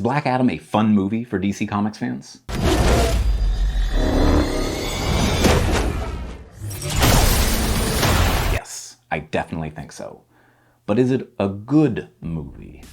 Black Adam a fun movie for DC Comics fans? Yes, I definitely think so. But is it a good movie?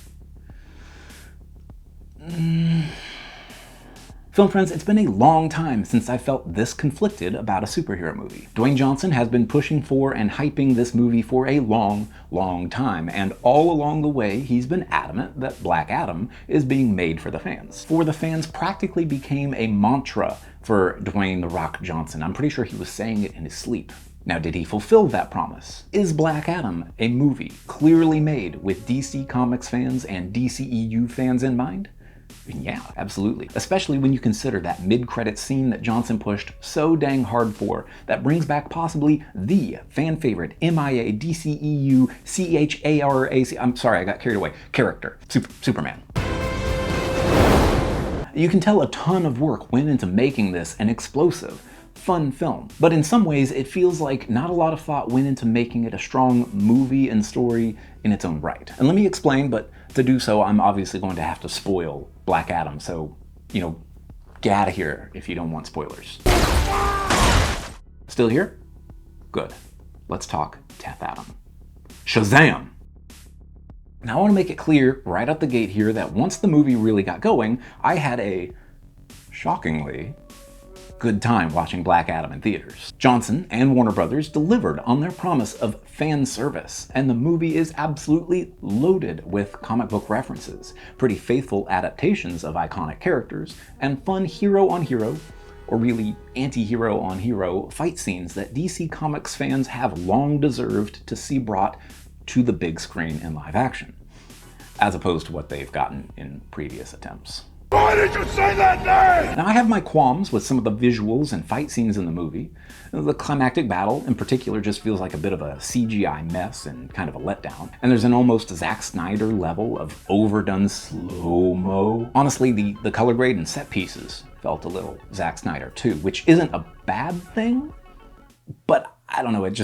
Film friends, it's been a long time since I felt this conflicted about a superhero movie. Dwayne Johnson has been pushing for and hyping this movie for a long time, and all along the way he's been adamant that Black Adam is being made for the fans. For the fans practically became a mantra for Dwayne "The Rock" Johnson. I'm pretty sure he was saying it in his sleep. Now, did he fulfill that promise? Is Black Adam a movie clearly made with DC Comics fans and DCEU fans in mind? Yeah, absolutely. Especially when you consider that mid-credit scene that Johnson pushed so dang hard for, that brings back possibly the fan favorite MIA DCEU CHARAC, I'm sorry, I got carried away, character, Superman. You can tell a ton of work went into making this an explosive, fun film, but in some ways it feels like not a lot of thought went into making it a strong movie and story in its own right. And let me explain, but to do so I'm obviously going to have to spoil Black Adam, so, get out of here if you don't want spoilers. Still here? Good. Let's talk 10th Adam. Shazam! Now I want to make it clear right out the gate here that once the movie really got going, I had a, shockingly, good time watching Black Adam in theaters. Johnson and Warner Brothers delivered on their promise of fan service, and the movie is absolutely loaded with comic book references, pretty faithful adaptations of iconic characters, and fun hero-on-hero, or really anti-hero-on-hero fight scenes that DC Comics fans have long deserved to see brought to the big screen in live action, as opposed to what they've gotten in previous attempts. Why did you say that name? Now, I have my qualms with some of the visuals and fight scenes in the movie. The climactic battle, in particular, just feels like a bit of a CGI mess and kind of a letdown. And there's an almost Zack Snyder level of overdone slow-mo. Honestly, the color grade and set pieces felt a little Zack Snyder too, which isn't a bad thing, but I don't know, it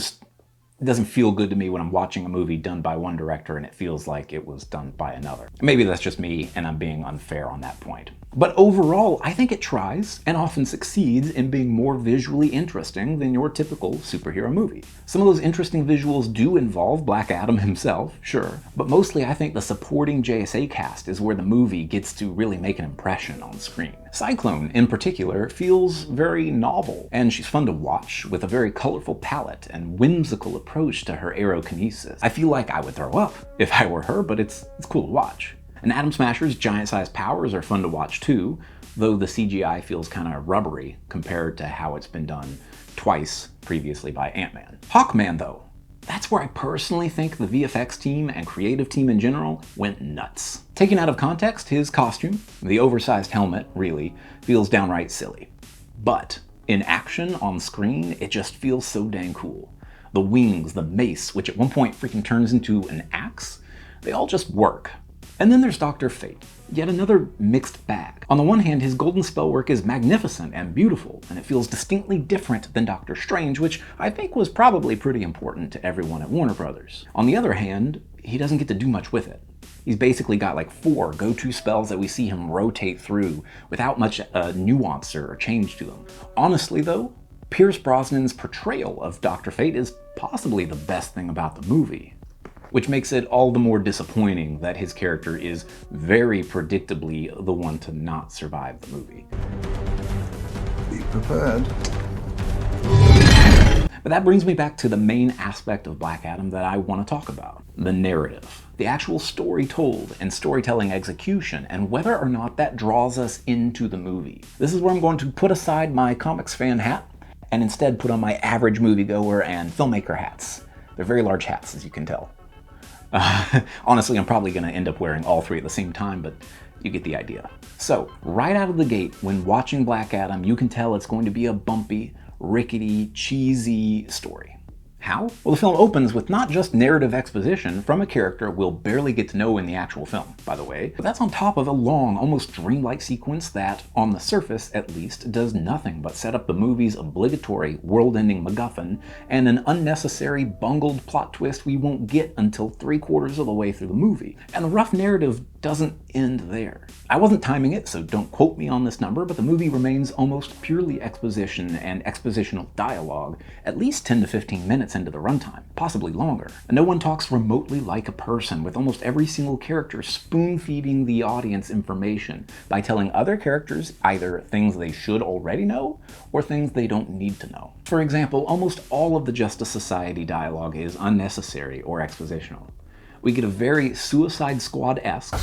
doesn't feel good to me when I'm watching a movie done by one director and it feels like it was done by another. Maybe that's just me and I'm being unfair on that point. But overall, I think it tries and often succeeds in being more visually interesting than your typical superhero movie. Some of those interesting visuals do involve Black Adam himself, sure, but mostly I think the supporting JSA cast is where the movie gets to really make an impression on screen. Cyclone, in particular, feels very novel, and she's fun to watch with a very colorful palette and whimsical approach to her aerokinesis. I feel like I would throw up if I were her, but it's cool to watch. And Atom Smasher's giant-sized powers are fun to watch too, though the CGI feels kind of rubbery compared to how it's been done twice previously by Ant-Man. Hawkman, though, that's where I personally think the VFX team and creative team in general went nuts. Taken out of context, his costume, the oversized helmet, really, feels downright silly. But in action on screen, it just feels so dang cool. The wings, the mace, which at one point freaking turns into an axe, they all just work. And then there's Dr. Fate, yet another mixed bag. On the one hand, his golden spell work is magnificent and beautiful, and it feels distinctly different than Doctor Strange, which I think was probably pretty important to everyone at Warner Brothers. On the other hand, he doesn't get to do much with it. He's basically got like 4 go-to spells that we see him rotate through without much nuance or change to them. Honestly though, Pierce Brosnan's portrayal of Dr. Fate is possibly the best thing about the movie, which makes it all the more disappointing that his character is very predictably the one to not survive the movie. Be prepared. But that brings me back to the main aspect of Black Adam that I want to talk about: the narrative. The actual story told and storytelling execution, and whether or not that draws us into the movie. This is where I'm going to put aside my comics fan hat and instead put on my average moviegoer and filmmaker hats. They're very large hats, as you can tell. Honestly, I'm probably going to end up wearing all 3 at the same time, but you get the idea. So, right out of the gate, when watching Black Adam, you can tell it's going to be a bumpy, rickety, cheesy story. How? Well, the film opens with not just narrative exposition from a character we'll barely get to know in the actual film, by the way, but that's on top of a long, almost dreamlike sequence that, on the surface at least, does nothing but set up the movie's obligatory world-ending MacGuffin and an unnecessary bungled plot twist we won't get until 3/4 of the way through the movie. And the rough narrative doesn't end there. I wasn't timing it, so don't quote me on this number, but the movie remains almost purely exposition and expositional dialogue at least 10 to 15 minutes into the runtime, possibly longer. And no one talks remotely like a person, with almost every single character spoon-feeding the audience information by telling other characters either things they should already know or things they don't need to know. For example, almost all of the Justice Society dialogue is unnecessary or expositional. We get a very Suicide Squad-esque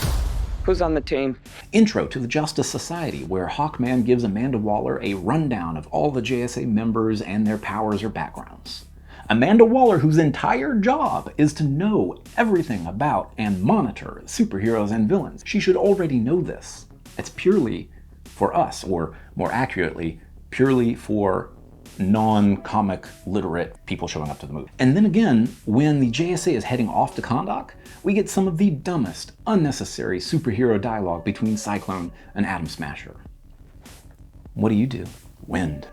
"Who's on the team?" intro to the Justice Society, where Hawkman gives Amanda Waller a rundown of all the JSA members and their powers or backgrounds. Amanda Waller, whose entire job is to know everything about and monitor superheroes and villains. She should already know this. It's purely for us, or more accurately, purely for non-comic literate people showing up to the movie. And then again, when the JSA is heading off to Kahndaq, we get some of the dumbest, unnecessary superhero dialogue between Cyclone and Atom Smasher. What do? Wind.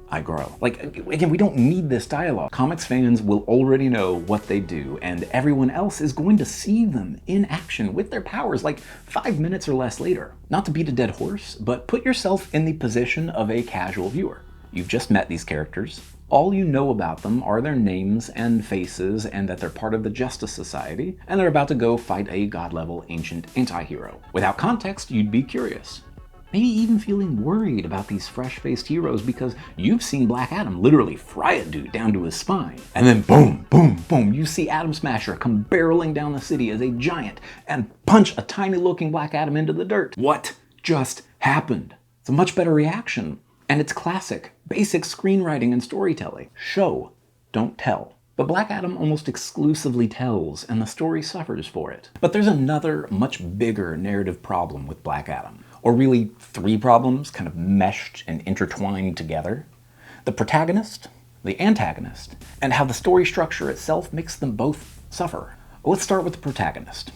I grow. Like, again, we don't need this dialogue. Comics fans will already know what they do, and everyone else is going to see them in action with their powers like 5 minutes or less later. Not to beat a dead horse, but put yourself in the position of a casual viewer. You've just met these characters. All you know about them are their names and faces, and that they're part of the Justice Society, and they're about to go fight a god-level ancient anti-hero. Without context, you'd be curious. Maybe even feeling worried about these fresh-faced heroes because you've seen Black Adam literally fry a dude down to his spine. And then boom, boom, boom, you see Atom Smasher come barreling down the city as a giant and punch a tiny-looking Black Adam into the dirt. What just happened? It's a much better reaction. And it's classic, basic screenwriting and storytelling. Show, don't tell. But Black Adam almost exclusively tells, and the story suffers for it. But there's another, much bigger narrative problem with Black Adam. Or really 3 problems kind of meshed and intertwined together. The protagonist, the antagonist, and how the story structure itself makes them both suffer. Let's start with the protagonist,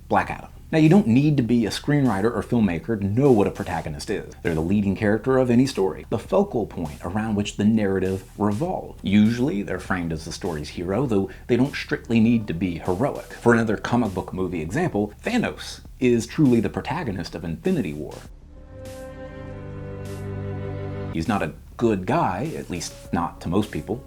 Black Adam. Now, you don't need to be a screenwriter or filmmaker to know what a protagonist is. They're the leading character of any story, the focal point around which the narrative revolves. Usually, they're framed as the story's hero, though they don't strictly need to be heroic. For another comic book movie example, Thanos is truly the protagonist of Infinity War. He's not a good guy, at least not to most people.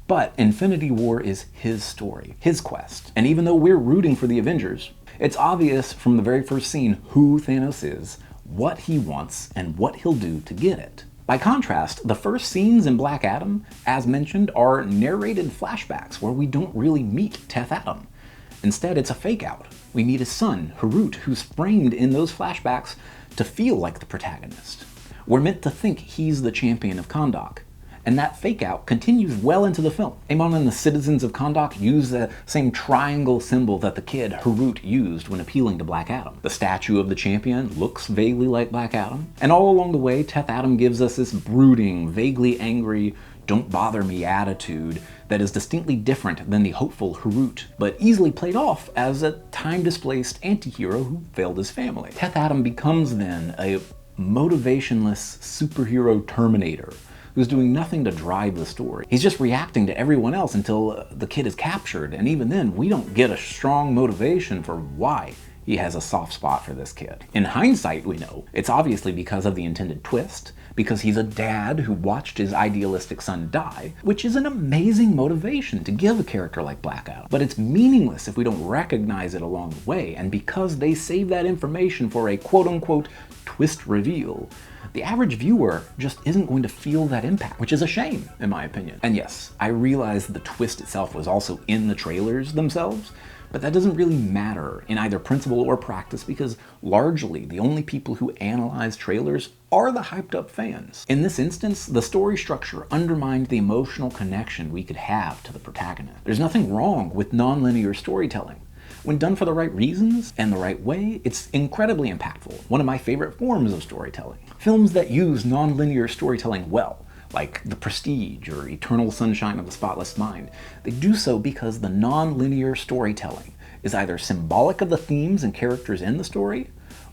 But Infinity War is his story, his quest. And even though we're rooting for the Avengers, it's obvious from the very first scene who Thanos is, what he wants, and what he'll do to get it. By contrast, the first scenes in Black Adam, as mentioned, are narrated flashbacks where we don't really meet Teth Adam. Instead, it's a fake-out. We meet his son, Harut, who's framed in those flashbacks to feel like the protagonist. We're meant to think he's the champion of Kahndaq. And that fake-out continues well into the film. Amon and the citizens of Kahndaq use the same triangle symbol that the kid, Harut, used when appealing to Black Adam. The statue of the champion looks vaguely like Black Adam. And all along the way, Teth Adam gives us this brooding, vaguely angry, don't bother me attitude that is distinctly different than the hopeful Harut, but easily played off as a time-displaced anti-hero who failed his family. Teth Adam becomes then a motivationless superhero Terminator who's doing nothing to drive the story. He's just reacting to everyone else until the kid is captured, and even then, we don't get a strong motivation for why he has a soft spot for this kid. In hindsight, we know it's obviously because of the intended twist, because he's a dad who watched his idealistic son die, which is an amazing motivation to give a character like Black Adam. But it's meaningless if we don't recognize it along the way, and because they save that information for a quote-unquote twist reveal, the average viewer just isn't going to feel that impact, which is a shame, in my opinion. And yes, I realize the twist itself was also in the trailers themselves, but that doesn't really matter in either principle or practice because largely the only people who analyze trailers are the hyped up fans. In this instance, the story structure undermined the emotional connection we could have to the protagonist. There's nothing wrong with non-linear storytelling. When done for the right reasons and the right way, it's incredibly impactful, one of my favorite forms of storytelling. Films that use non-linear storytelling well, like The Prestige or Eternal Sunshine of the Spotless Mind, they do so because the non-linear storytelling is either symbolic of the themes and characters in the story,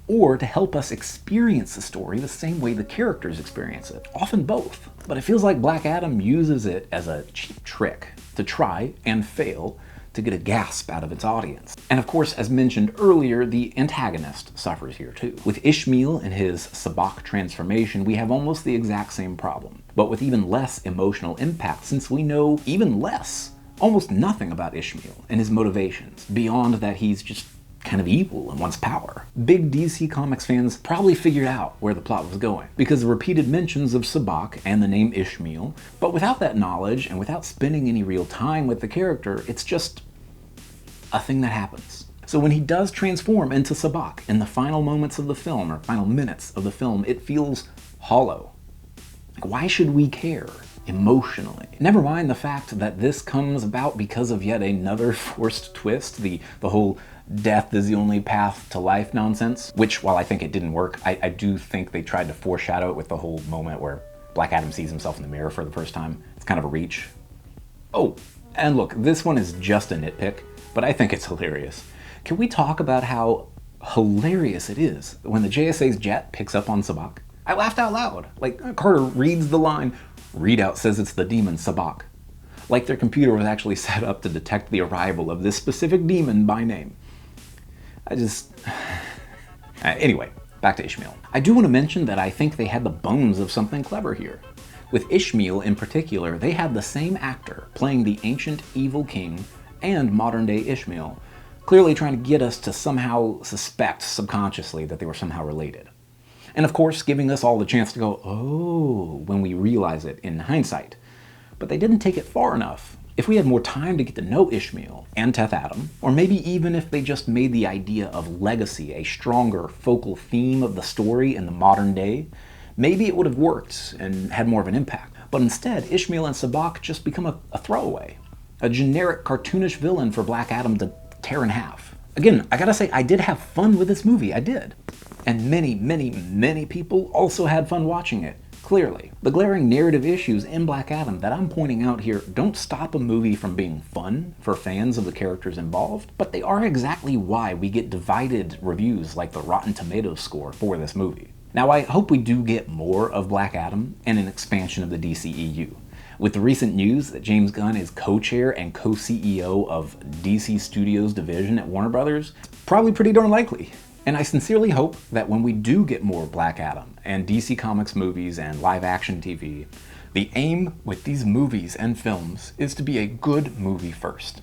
or to help us experience the story the same way the characters experience it. Often both. But it feels like Black Adam uses it as a cheap trick to try and fail to get a gasp out of its audience. And of course, as mentioned earlier, the antagonist suffers here too. With Ishmael and his sabacc transformation, we have almost the exact same problem, but with even less emotional impact, since we know even less, almost nothing about Ishmael and his motivations, beyond that he's just kind of evil and wants power. Big DC Comics fans probably figured out where the plot was going, because of repeated mentions of sabacc and the name Ishmael, but without that knowledge and without spending any real time with the character, it's just a thing that happens. So when he does transform into sabacc in the final moments of the film, or final minutes of the film, it feels hollow. Like, why should we care emotionally? Never mind the fact that this comes about because of yet another forced twist, the whole death is the only path to life nonsense, which, while I think it didn't work, I do think they tried to foreshadow it with the whole moment where Black Adam sees himself in the mirror for the first time. It's kind of a reach. Oh, and look, this one is just a nitpick, but I think it's hilarious. Can we talk about how hilarious it is when the JSA's jet picks up on sabacc? I laughed out loud. Like, Carter reads the line, readout says it's the demon sabacc. Like their computer was actually set up to detect the arrival of this specific demon by name. Anyway, back to Ishmael. I do want to mention that I think they had the bones of something clever here. With Ishmael in particular, they had the same actor playing the ancient evil king and modern-day Ishmael, clearly trying to get us to somehow suspect subconsciously that they were somehow related. And of course, giving us all the chance to go, oh, when we realize it in hindsight. But they didn't take it far enough. If we had more time to get to know Ishmael and Teth Adam, or maybe even if they just made the idea of legacy a stronger focal theme of the story in the modern day, maybe it would have worked and had more of an impact. But instead, Ishmael and sabacc just become a throwaway. A generic cartoonish villain for Black Adam to tear in half. Again, I gotta say, I did have fun with this movie, I did. And many, many, many people also had fun watching it. Clearly, the glaring narrative issues in Black Adam that I'm pointing out here don't stop a movie from being fun for fans of the characters involved, but they are exactly why we get divided reviews like the Rotten Tomatoes score for this movie. Now, I hope we do get more of Black Adam and an expansion of the DCEU. With the recent news that James Gunn is co-chair and co-CEO of DC Studios division at Warner Brothers, probably pretty darn likely. And I sincerely hope that when we do get more Black Adam and DC Comics movies and live-action TV, the aim with these movies and films is to be a good movie first.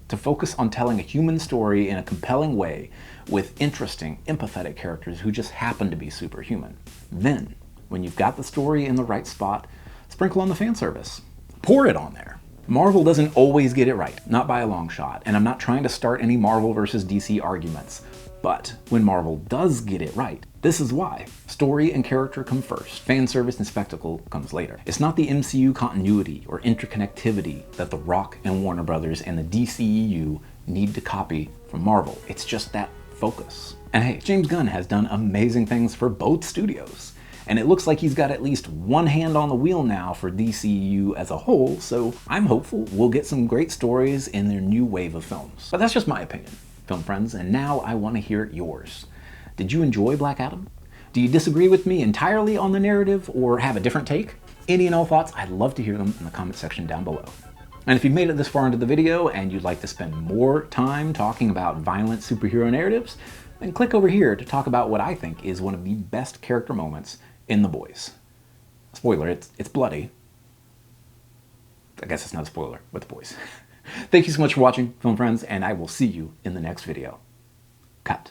To focus on telling a human story in a compelling way with interesting, empathetic characters who just happen to be superhuman. Then, when you've got the story in the right spot, sprinkle on the fan service. Pour it on there. Marvel doesn't always get it right, not by a long shot, and I'm not trying to start any Marvel versus DC arguments. But when Marvel does get it right, this is why. Story and character come first. Fan service and spectacle comes later. It's not the MCU continuity or interconnectivity that The Rock and Warner Brothers and the DCEU need to copy from Marvel. It's just that focus. And hey, James Gunn has done amazing things for both studios. And it looks like he's got at least one hand on the wheel now for DCEU as a whole, so I'm hopeful we'll get some great stories in their new wave of films. But that's just my opinion, film friends, and now I want to hear yours. Did you enjoy Black Adam? Do you disagree with me entirely on the narrative or have a different take? Any and all thoughts, I'd love to hear them in the comment section down below. And if you've made it this far into the video and you'd like to spend more time talking about violent superhero narratives, then click over here to talk about what I think is one of the best character moments in The Boys. Spoiler, it's bloody. I guess it's not a spoiler with The Boys. Thank you so much for watching, film friends, and I will see you in the next video. Cut.